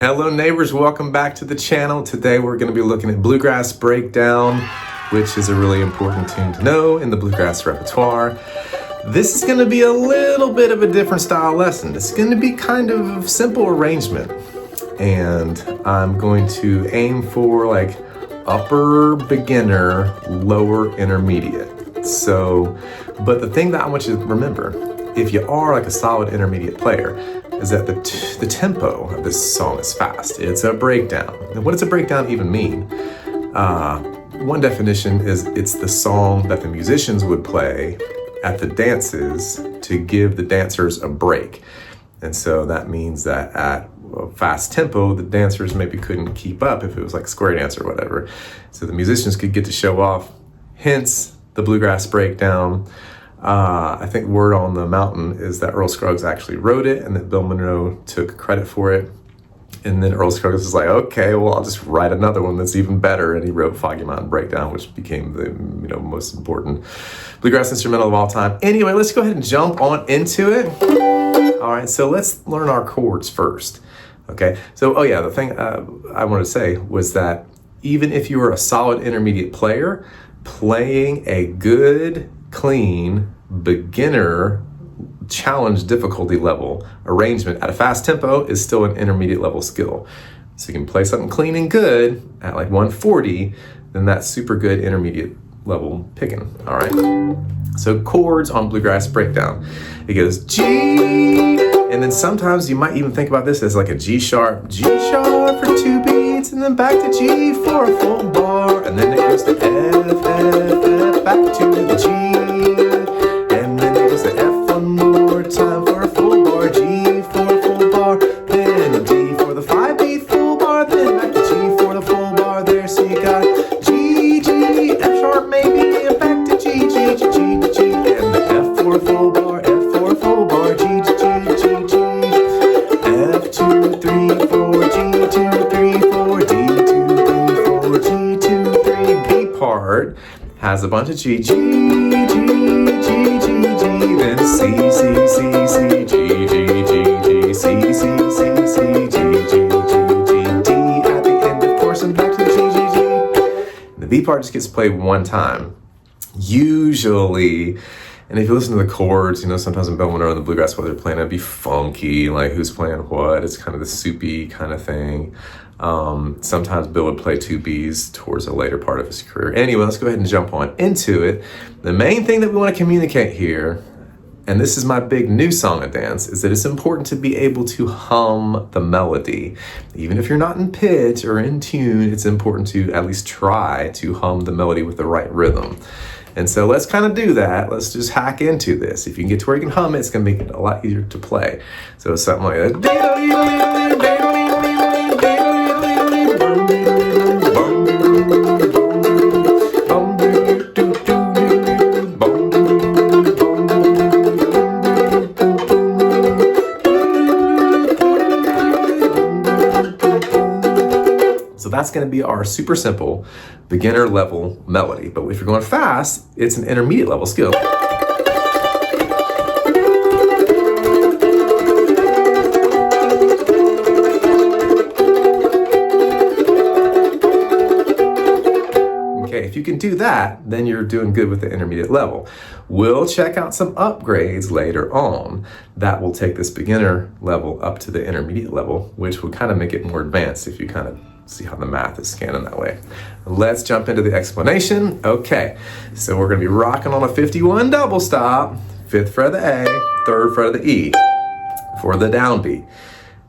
Hello neighbors, welcome back to the channel. Today we're going to be looking at Bluegrass Breakdown, which is a really important tune to know in the bluegrass repertoire. This is going to be a little bit of a different style lesson. It's going to be kind of simple arrangement, and I'm going to aim for like upper beginner, lower intermediate. So, but the thing that I want you to remember, if you are like a solid intermediate player, is that the tempo of this song is fast. It's a breakdown. And what does a breakdown even mean? One definition is it's the song that the musicians would play at the dances to give the dancers a break. And so that means that at a fast tempo, the dancers maybe couldn't keep up if it was like square dance or whatever. So the musicians could get to show off, hence the Bluegrass Breakdown. I think word on the mountain is that Earl Scruggs actually wrote it and that Bill Monroe took credit for it. And then Earl Scruggs was like, okay, well, I'll just write another one that's even better. And he wrote Foggy Mountain Breakdown, which became the most important bluegrass instrumental of all time. Anyway, let's go ahead and jump on into it. All right, so let's learn our chords first. Okay, so, oh yeah, the thing I wanted to say was that even if you were a solid intermediate player, playing a good, clean, beginner, challenge difficulty level arrangement at a fast tempo is still an intermediate level skill. So you can play something clean and good at like 140, then that's super good intermediate level picking, all right? So chords on Bluegrass Breakdown. It goes G, and then sometimes you might even think about this as like a G sharp for 2 beats, and then back to G for a full bar, and then it goes to F, back to the G, and then it goes to F one more time for a full bar, G for a full bar, then D for the 5-beat full bar, then back to G for the full bar there. So you got G, F sharp maybe, and back to G, and the F for a full bar, F for a full bar, G, F 2 3 4, G 2 3 4, D 2 3 4, G 2 3. B part has a bunch of G, then C, G, C, G, D at the end, of course, and back to the G. The B part just gets played one time, usually. And if you listen to the chords, sometimes in Bill Monroe and the Bluegrass, what they're playing, it'd be funky, like who's playing what. It's kind of the soupy kind of thing. Sometimes Bill would play 2 Bs towards a later part of his career. Anyway, let's go ahead and jump on into it. The main thing that we want to communicate here, and this is my big new song and dance, is that it's important to be able to hum the melody. Even if you're not in pitch or in tune, it's important to at least try to hum the melody with the right rhythm. And so let's kind of do that. Let's just hack into this. If you can get to where you can hum it, it's going to make it a lot easier to play. So it's something like that. So that's going to be our super simple beginner level melody. But if you're going fast, it's an intermediate level skill. Okay, if you can do that, then you're doing good with the intermediate level. We'll check out some upgrades later on that will take this beginner level up to the intermediate level, which will kind of make it more advanced if you kind of see how the math is scanning that way. Let's jump into the explanation. Okay, so we're gonna be rocking on a 51 double stop, 5th fret of the A, 3rd fret of the E for the downbeat.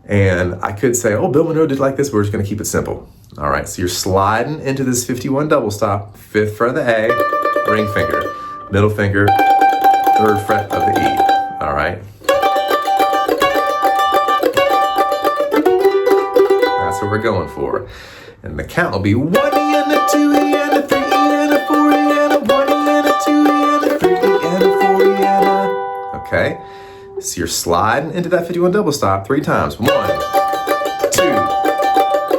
And I could say, oh, Bill Monroe did like this, we're just gonna keep it simple. All right, so you're sliding into this 51 double stop, 5th fret of the A, ring finger, middle finger, 3rd fret of the E, all right? That's what we're going for. And the count will be 1 E and a 2 E and a 3 E and a 4 E and a 1 E and a 2 E and a 3 E and a 4 E and a... Okay, so you're sliding into that 51 double stop 3 times. 1, 2,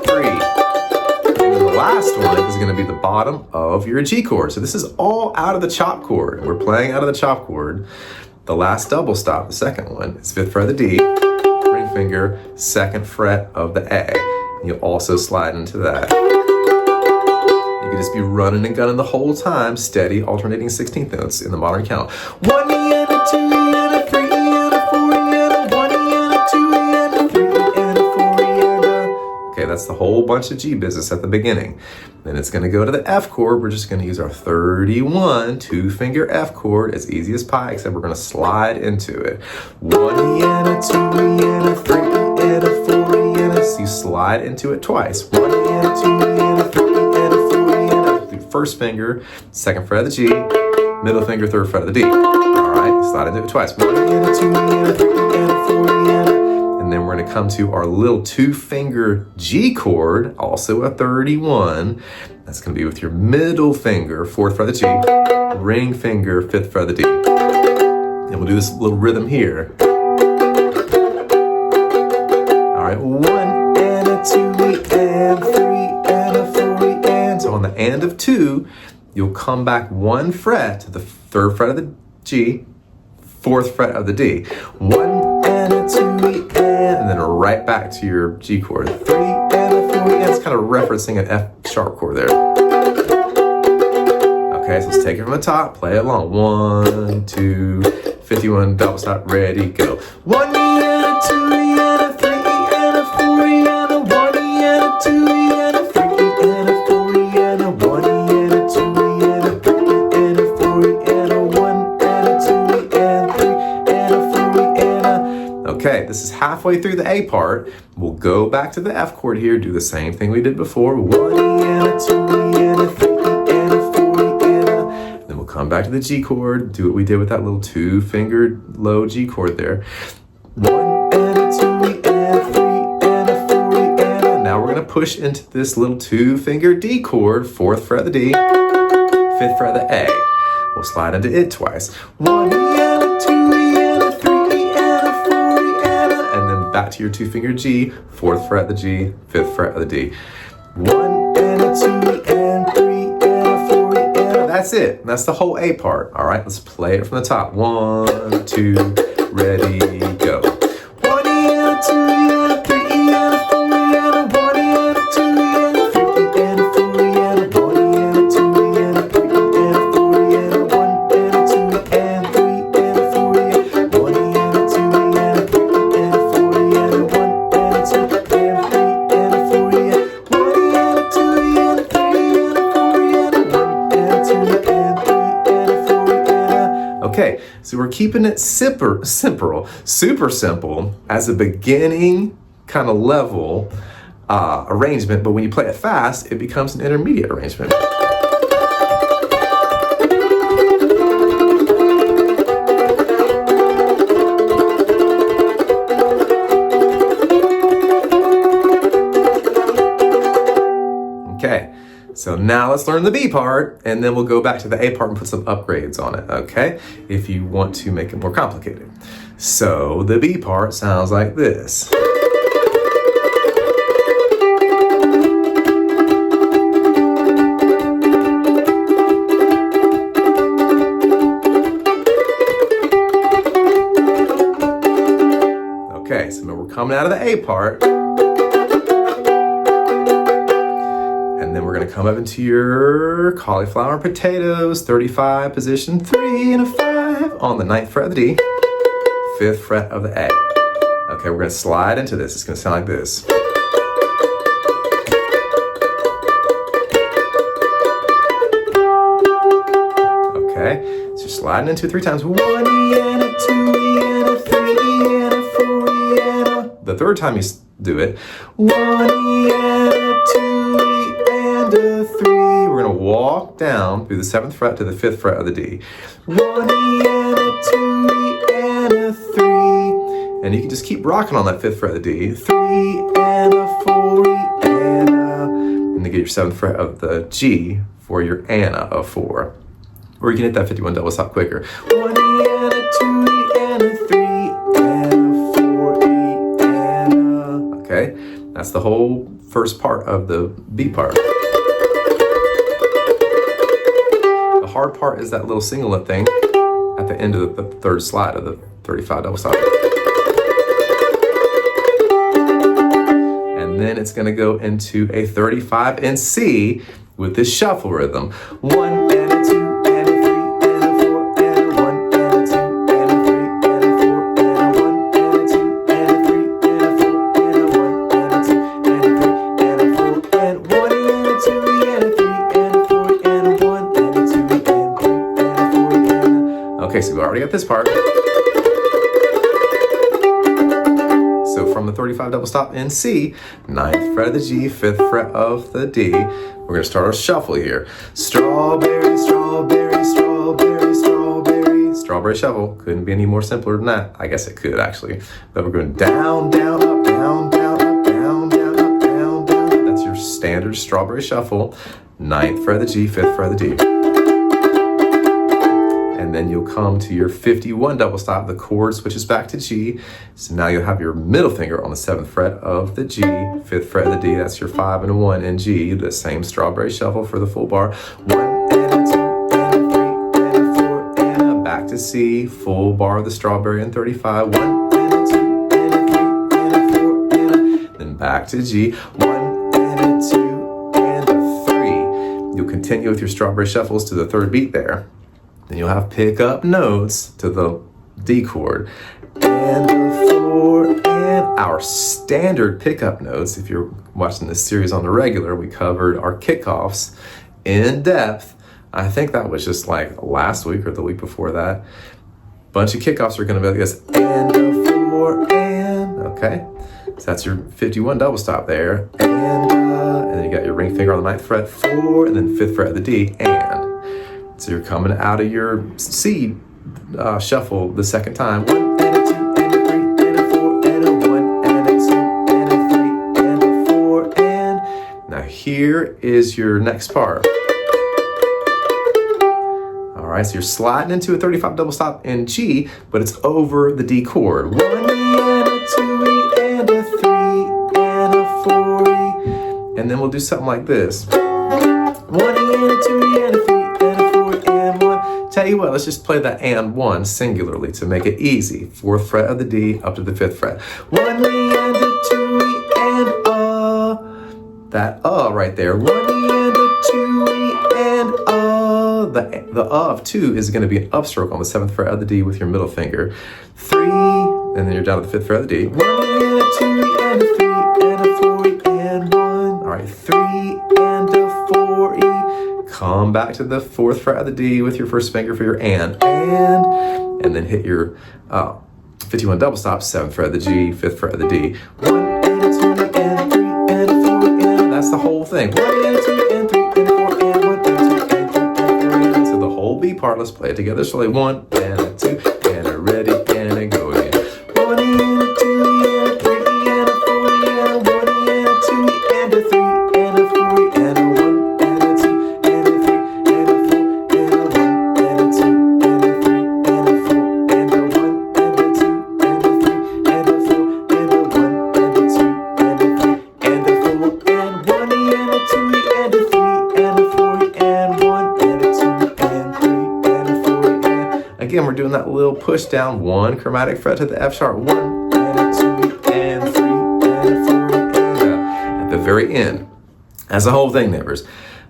3. And the last one is going to be the bottom of your G chord. So this is all out of the chop chord. We're playing out of the chop chord. The last double stop, the second one, is 5th fret of the D, ring finger, 2nd fret of the A. And you'll also slide into that. You can just be running and gunning the whole time, steady, alternating 16th notes in the modern count. 1 E and a 2 E and a 3 E and a 4 E and a 1 E and a 2 E and a 3 E and a 4 E and a... Okay, that's the whole bunch of G business at the beginning. Then it's going to go to the F chord. We're just going to use our 31 2-finger F chord, as easy as pie, except we're going to slide into it. 1 E and a 2 E and a 3 E and a 4 E and a... So you slide into it twice. 1 E and a 2 E and a 3 E and a 4 E and a... 1st finger, 2nd fret of the G, middle finger, 3rd fret of the D. All right, slide into it twice. 1 E and a 2 E and a 3 E and a 4 E and a... And then we're going to come to our little 2-finger G chord, also a 31. That's going to be with your middle finger, 4th fret of the G, ring finger, 5th fret of the D. And we'll do this little rhythm here. All right, 1 and a 2 E and 3 and a 4 E and. So on the and of 2, you'll come back 1 fret to the 3rd fret of the G, 4th fret of the D. 1 and a 2 E and then right back to your G chord. 3 and a 4 E and. It's kind of referencing an F sharp chord there. Okay, so let's take it from the top, play it along. 1, 2, 51, double stop, ready, go. 1 E and a 2 E and a 3 E and a 4 E and a 1 E and a 2 E and a 3 E and a 4 E and a 1 E and a 2 E and a 3 E and a 4 E and a 1 and a 2 E and 3 and a 4 E and a... Okay, this is halfway through the A part. We'll go back to the F chord here, do the same thing we did before. 1 E and a 2 E and a 3 E and a 4 E and a... Then we'll come back to the G chord, do what we did with that little 2-finger low G chord there. 1 and a 2 E and 3 and a 4 E and a... Now we're going to push into this little 2-finger D chord, 4th fret of the D, 5th fret of the A. We'll slide into it twice. 1 E and a 2 E and a 3 E and a 4 E and a... And then back to your 2-finger G, 4th fret of the G, 5th fret of the D. 1 and a 2 E and 3 and a 4 E and a... That's it. That's the whole A part. All right, let's play it from the top. 1, 2, ready, go. 1 E and a 2 E and a 3 E and a 4 E and a 1 E and a 2 E and a 3 E and a 4 E and a 1 E and a 2 E and a 3 E and a 4 E and a 1 and a 2 E and 3 and a 4 E and a 1 E and a 2 E and a 3 E and a 4 E and a 1 and a 2 and 3 and a 4 E and 1 E and a 2 E and a 3 and a 4 E and a 1 and a 2 and 3 and a 4 E and a... Okay, so we're keeping it super simple as a beginning kind of level arrangement, but when you play it fast, it becomes an intermediate arrangement. Okay, so now let's learn the B part, and then we'll go back to the A part and put some upgrades on it, okay? If you want to make it more complicated. So the B part sounds like this. Okay, so we're coming out of the A part. And then we're going to come up into your cauliflower and potatoes, 35, position 3 and a 5 on the 9th fret of the D, 5th fret of the A. Okay, we're going to slide into this. It's going to sound like this. Okay, so you're sliding into it 3 times. 1 E and a 2 E and a 3 E and a 4 E and a... The 3rd time you do it. 1 E and a 2 E and a 3. We're going to walk down through the 7th fret to the 5th fret of the D. 1 E and a 2 E and a 3. And you can just keep rocking on that 5th fret of the D. 3 and a 4 E and a... And then get your 7th fret of the G for your Anna of 4. Or you can hit that 51 double stop quicker. 1 E and a 2 E and a 3 and a 4 E and a... Okay, that's the whole first part of the B part. The hard part is that little singlet thing at the end of the 3rd slide of the 35 double stop. then it's gonna go into a 35 in C with this shuffle rhythm. 1 and a 2 and a 3 and a 4 and a 1 and a 2 and a 3 and a 4 and a 1 and a 2 and a 3 and a 4 and a 1 and a 2 and a 3 and a 4 and 1 and a 2 and a 3 and a 4 and a 1 and a 2 and 3 and a 4 and a... Okay, so we already got this part. So from the 35 double stop in C, 9th fret of the G, 5th fret of the D, we're gonna start our shuffle here. Strawberry, strawberry, strawberry, strawberry. Strawberry shuffle. Couldn't be any more simpler than that. I guess it could actually. But we're going down, down, up, down, down, up, down, down, up, down, down. That's your standard strawberry shuffle. 9th fret of the G, 5th fret of the D. And then you'll come to your 51 double stop. The chord switches back to G. So now you'll have your middle finger on the 7th fret of the G, 5th fret of the D. That's your 5 and a 1 in G. The same strawberry shuffle for the full bar. 1 and a 2 and a 3 and a 4 and a back to C. Full bar of the strawberry in 35. 1 and a 2 and a 3 and a 4 and a... Then back to G. 1 and a 2 and a 3. You'll continue with your strawberry shuffles to the 3rd beat there. Then you'll have pick up notes to the D chord and the 4 and our standard pickup notes. If you're watching this series on the regular, we covered our kickoffs in depth. I think that was just like last week or the week before that. Bunch of kickoffs are going to be like this and the 4 and, okay. So that's your 51 double stop there. And then you got your ring finger on the 9th fret, 4, and then 5th fret of the D, and. So you're coming out of your C shuffle the second time. 1 and a 2 and a 3 and a 4 and a 1 and a 2 and a 3 and a 4 and... Now here is your next part. All right, so you're sliding into a 35 double stop in G, but it's over the D chord. 1 and a 2 and a 3 and a 4. And then we'll do something like this. 1 and a 2 and a 3. Tell you what, let's just play that and 1 singularly to make it easy. 4th fret of the D up to the 5th fret. 1 and a 2 and that right there. 1 and a 2 and the of 2 is going to be an upstroke on the 7th fret of the D with your middle finger. 3, and then you're down to the 5th fret of the D. 1 and a 2 and a 3 and a 4 and 1. All right, 3 and a 4 E. Come back to the 4th fret of the D with your first finger for your and then hit your 51 double stop, 7th fret of the G, 5th fret of the D. 1 and a 2 and a 3 and a 4 and that's the whole thing. 1 and a 2 and 3 and a 4 and 1 and 2 and 3 and 4 and so the whole B part, let's play it together slowly. 1 and a 2 and a ready and a go again. 1 and a 2 and a 3 and a 4 and a 1 and a 2 and a 3 and a 4 and a 1. Again, we're doing that little push down, 1 chromatic fret to the F sharp, 1 and a 2 and 3 and a 4 and at the very end. That's the whole thing, neighbors.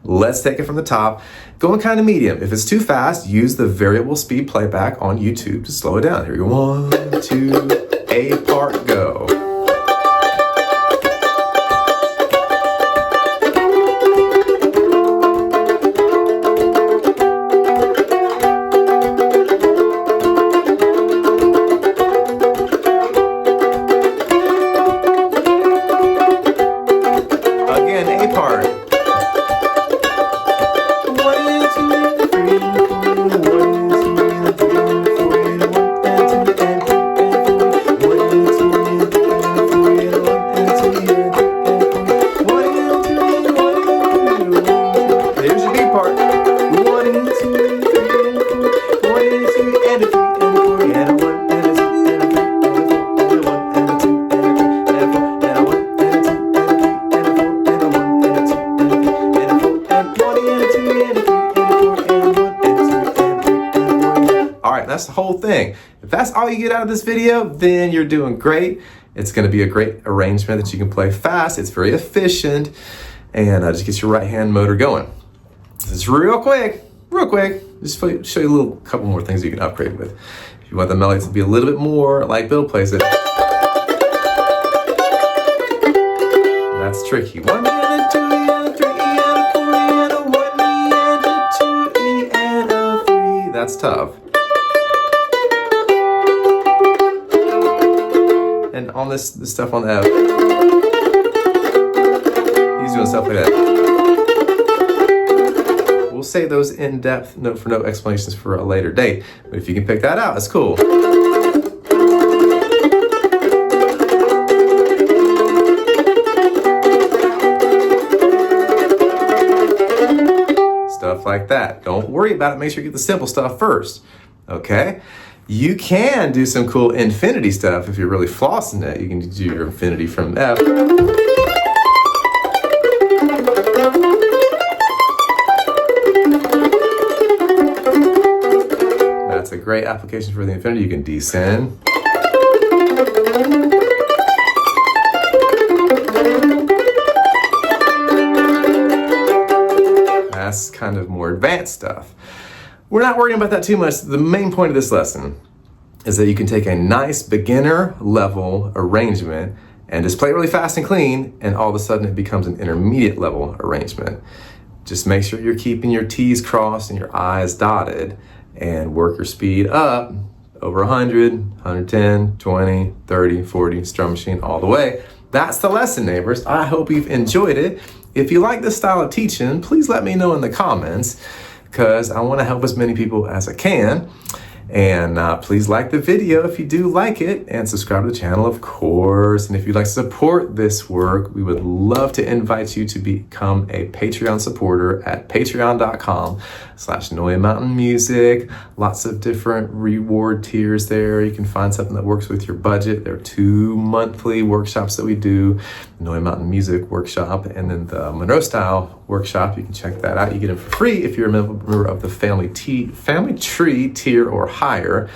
Let's take it from the top. Going kind of medium. If it's too fast, use the variable speed playback on YouTube to slow it down. Here we go. 1, 2, A part, go. That's the whole thing. If that's all you get out of this video, then you're doing great. It's going to be a great arrangement that you can play fast. It's very efficient, and just gets your right hand motor going. This is real quick. Just show you a little couple more things you can upgrade with. If you want the melody to be a little bit more like Bill plays it, that's tricky. 1 E and a 2 E and a 3 E and a 4 E and a 1 E and a 2 E and a 3. That's tough. And on this stuff on the F, he's doing stuff like that. We'll say those in-depth note-for-note explanations for a later date, but if you can pick that out, it's cool. Stuff like that. Don't worry about it. Make sure you get the simple stuff first, okay? You can do some cool infinity stuff if you're really flossing it. You can do your infinity from F. That's a great application for the infinity. You can descend. That's kind of more advanced stuff. We're not worrying about that too much. The main point of this lesson is that you can take a nice beginner level arrangement and just play it really fast and clean, and all of a sudden it becomes an intermediate level arrangement. Just make sure you're keeping your T's crossed and your I's dotted, and work your speed up over 100, 110, 20, 30, 40, strum machine all the way. That's the lesson, neighbors. I hope you've enjoyed it. If you like this style of teaching, please let me know in the comments, because I want to help as many people as I can. And please like the video if you do like it, and subscribe to the channel, of course. And if you'd like to support this work, we would love to invite you to become a Patreon supporter at patreon.com/Neue Mountain Music. Lots of different reward tiers there. You can find something that works with your budget. There are 2 monthly workshops that we do, the Neue Mountain Music workshop and then the Monroe style workshop. You can check that out. You get them for free if you're a member of the family tree tier or higher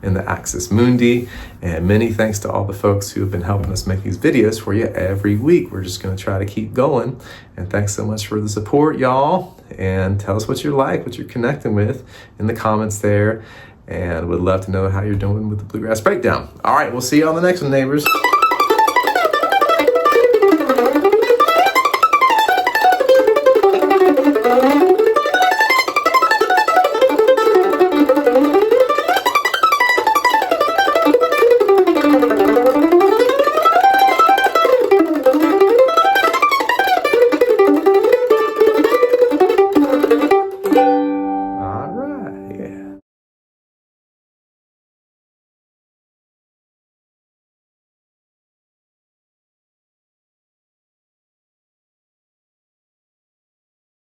in the Axis Mundi. And many thanks to all the folks who have been helping us make these videos for you every week. We're just going to try to keep going. And thanks so much for the support, y'all. And tell us what you like, what you're connecting with in the comments there. And would love to know how you're doing with the Bluegrass Breakdown. All right, we'll see you on the next one, neighbors.